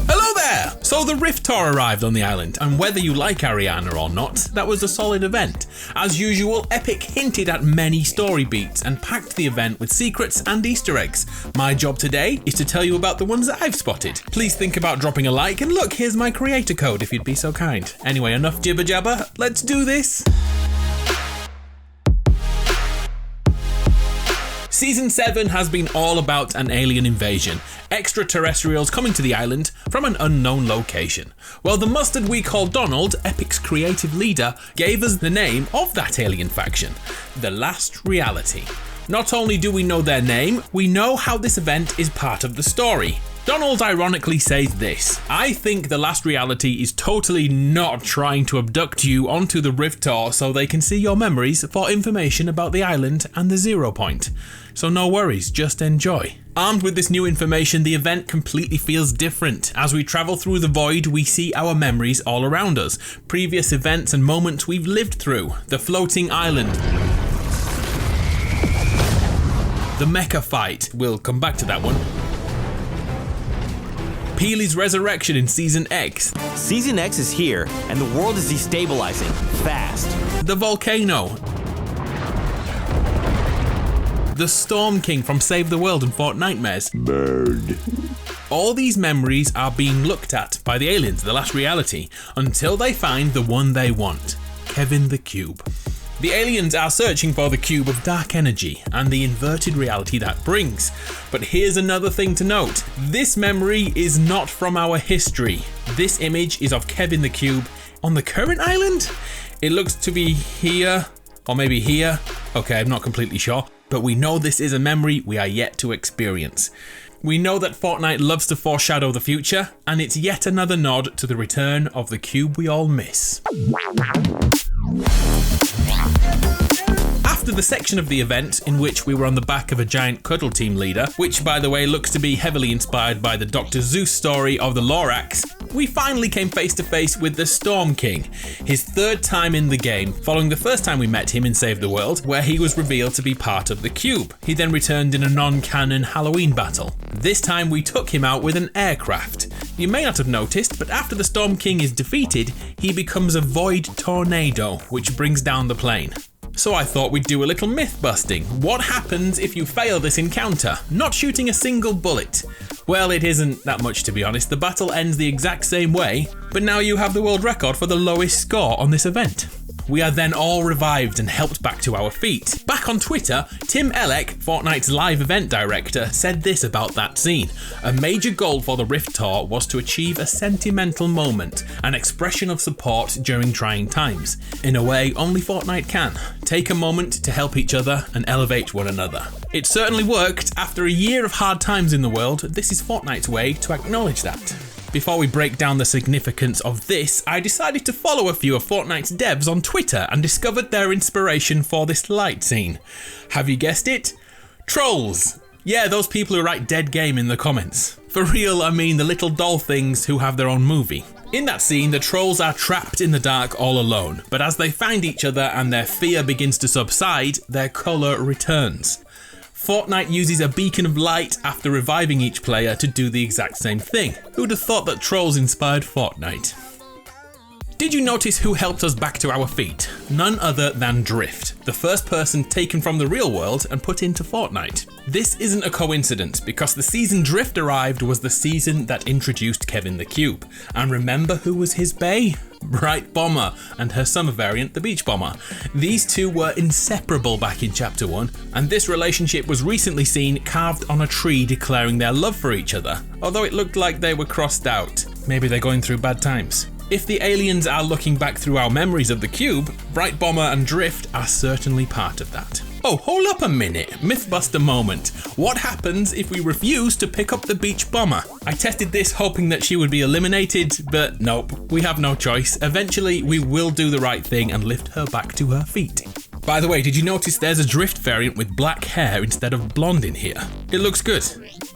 Hello there! So the Rift Tour arrived on the island, and whether you like Ariana or not, that was a solid event. As usual, Epic hinted at many story beats and packed the event with secrets and Easter eggs. My job today is to tell you about the ones that I've spotted. Please think about dropping a like, and look, here's my creator code if you'd be so kind. Anyway, enough jibber jabber, let's do this! Season 7 has been all about an alien invasion, extraterrestrials coming to the island from an unknown location. Well, the mustard we call Donald, Epic's creative leader, gave us the name of that alien faction, The Last Reality. Not only do we know their name, we know how this event is part of the story. Donald ironically says this: "I think The Last Reality is totally not trying to abduct you onto the Rift Tour so they can see your memories for information about the island and the 0 point. So no worries, just enjoy." Armed with this new information, the event completely feels different. As we travel through the void, we see our memories all around us, previous events and moments we've lived through, the floating island, the mecha fight, we'll come back to that one, Peely's resurrection in Season X. Season X is here, and the world is destabilizing, fast. The volcano. The Storm King from Save the World and Fortnite. Bird. All these memories are being looked at by the aliens, The Last Reality, until they find the one they want, Kevin the Cube. The aliens are searching for the cube of dark energy and the inverted reality that brings. But here's another thing to note. This memory is not from our history. This image is of Kevin the Cube on the current island? It looks to be here, or maybe here. Okay, I'm not completely sure. But we know this is a memory we are yet to experience. We know that Fortnite loves to foreshadow the future, and it's yet another nod to the return of the cube we all miss. After the section of the event in which we were on the back of a giant cuddle team leader, which by the way looks to be heavily inspired by the Dr. Zeus story of the Lorax, we finally came face to face with the Storm King, his third time in the game, following the first time we met him in Save the World, where he was revealed to be part of the cube. He then returned in a non-canon Halloween battle. This time we took him out with an aircraft. You may not have noticed, but after the Storm King is defeated, he becomes a void tornado, which brings down the plane. So I thought we'd do a little myth busting. What happens if you fail this encounter, not shooting a single bullet? Well, it isn't that much to be honest. The battle ends the exact same way, but now you have the world record for the lowest score on this event. We are then all revived and helped back to our feet. Back on Twitter, Tim Elec, Fortnite's live event director, said this about that scene. A major goal for the Rift Tour was to achieve a sentimental moment, an expression of support during trying times. In a way, only Fortnite can. Take a moment to help each other and elevate one another. It certainly worked. After a year of hard times in the world, this is Fortnite's way to acknowledge that. Before we break down the significance of this, I decided to follow a few of Fortnite's devs on Twitter and discovered their inspiration for this light scene. Have you guessed it? Trolls! Yeah, those people who write dead game in the comments. For real, I mean the little doll things who have their own movie. In that scene, the trolls are trapped in the dark all alone, but as they find each other and their fear begins to subside, their colour returns. Fortnite uses a beacon of light after reviving each player to do the exact same thing. Who'd have thought that trolls inspired Fortnite? Did you notice who helped us back to our feet? None other than Drift, the first person taken from the real world and put into Fortnite. This isn't a coincidence, because the season Drift arrived was the season that introduced Kevin the Cube. And remember who was his bae? Bright Bomber and her summer variant, the Beach Bomber. These two were inseparable back in Chapter 1, and this relationship was recently seen carved on a tree declaring their love for each other, although it looked like they were crossed out. Maybe they're going through bad times. If the aliens are looking back through our memories of the cube, Bright Bomber and Drift are certainly part of that. Oh, hold up a minute, Mythbuster moment. What happens if we refuse to pick up the Beach Bomber? I tested this hoping that she would be eliminated, but nope, we have no choice. Eventually, we will do the right thing and lift her back to her feet. By the way, did you notice there's a Drift variant with black hair instead of blonde in here? It looks good.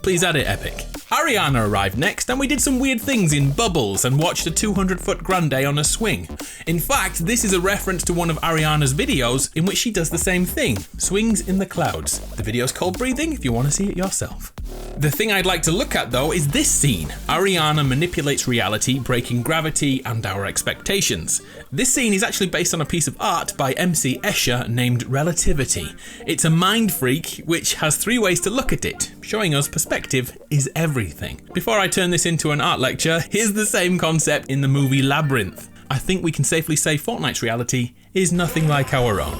Please add it, Epic. Ariana arrived next, and we did some weird things in bubbles and watched a 200-foot grande on a swing. In fact, this is a reference to one of Ariana's videos in which she does the same thing, swings in the clouds. The video's called Breathing if you want to see it yourself. The thing I'd like to look at though is this scene. Ariana manipulates reality, breaking gravity and our expectations. This scene is actually based on a piece of art by MC Escher named Relativity. It's a mind freak which has 3 ways to look at it, showing us perspective is everything. Before I turn this into an art lecture, here's the same concept in the movie Labyrinth. I think we can safely say Fortnite's reality is nothing like our own.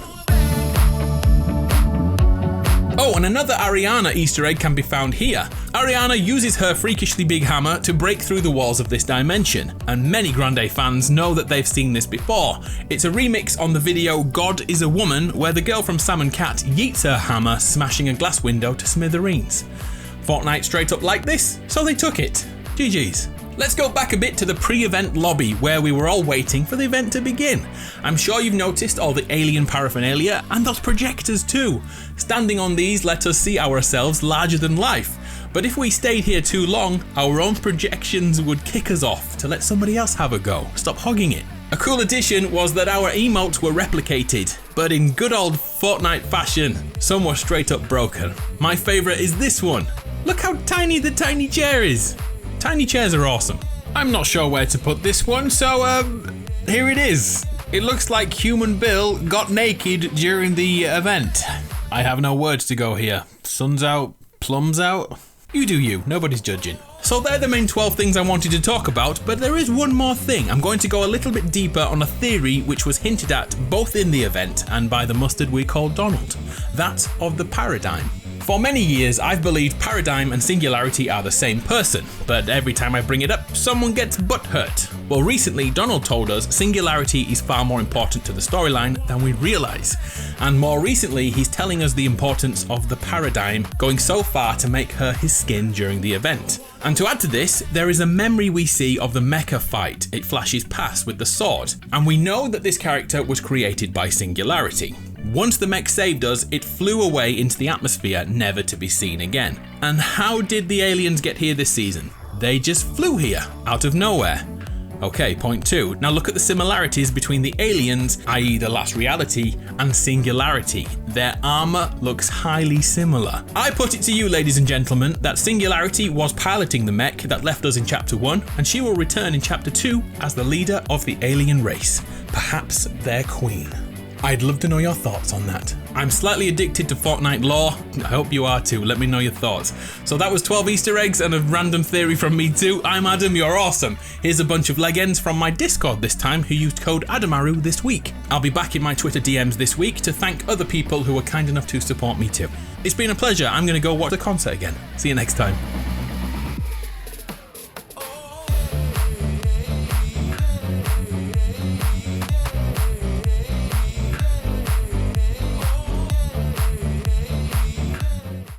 Oh, and another Ariana Easter egg can be found here. Ariana uses her freakishly big hammer to break through the walls of this dimension, and many Grande fans know that they've seen this before. It's a remix on the video God is a Woman, where the girl from Sam and Cat yeets her hammer, smashing a glass window to smithereens. Fortnite straight up like this, so they took it. GG's. Let's go back a bit to the pre-event lobby where we were all waiting for the event to begin. I'm sure you've noticed all the alien paraphernalia and those projectors too. Standing on these let us see ourselves larger than life. But if we stayed here too long, our own projections would kick us off to let somebody else have a go. Stop hogging it. A cool addition was that our emotes were replicated, but in good old Fortnite fashion. Some were straight up broken. My favourite is this one. Look how tiny the tiny chair is. Tiny chairs are awesome. I'm not sure where to put this one, so here it is. It looks like Human Bill got naked during the event. I have no words to go here. Sun's out, plums out. You do you, nobody's judging. So they're the main 12 things I wanted to talk about, but there is one more thing. I'm going to go a little bit deeper on a theory which was hinted at both in the event and by the mustard we call Donald. That of the paradigm. For many years, I've believed Paradigm and Singularity are the same person, but every time I bring it up, someone gets butthurt. Well, recently, Donald told us Singularity is far more important to the storyline than we realise. And more recently, he's telling us the importance of the Paradigm, going so far to make her his skin during the event. And to add to this, there is a memory we see of the mecha fight it flashes past with the sword, and we know that this character was created by Singularity. Once the mech saved us, it flew away into the atmosphere, never to be seen again. And how did the aliens get here this season? They just flew here, out of nowhere. Okay, point 2. Now look at the similarities between the aliens, i.e. the last reality, and Singularity. Their armor looks highly similar. I put it to you, ladies and gentlemen, that Singularity was piloting the mech that left us in Chapter 1, and she will return in Chapter 2 as the leader of the alien race. Perhaps their queen. I'd love to know your thoughts on that. I'm slightly addicted to Fortnite lore. I hope you are too. Let me know your thoughts. So that was 12 Easter eggs and a random theory from me too. I'm Adam, you're awesome. Here's a bunch of legends from my Discord this time who used code ADAMARU this week. I'll be back in my Twitter DMs this week to thank other people who were kind enough to support me too. It's been a pleasure. I'm going to go watch the concert again. See you next time.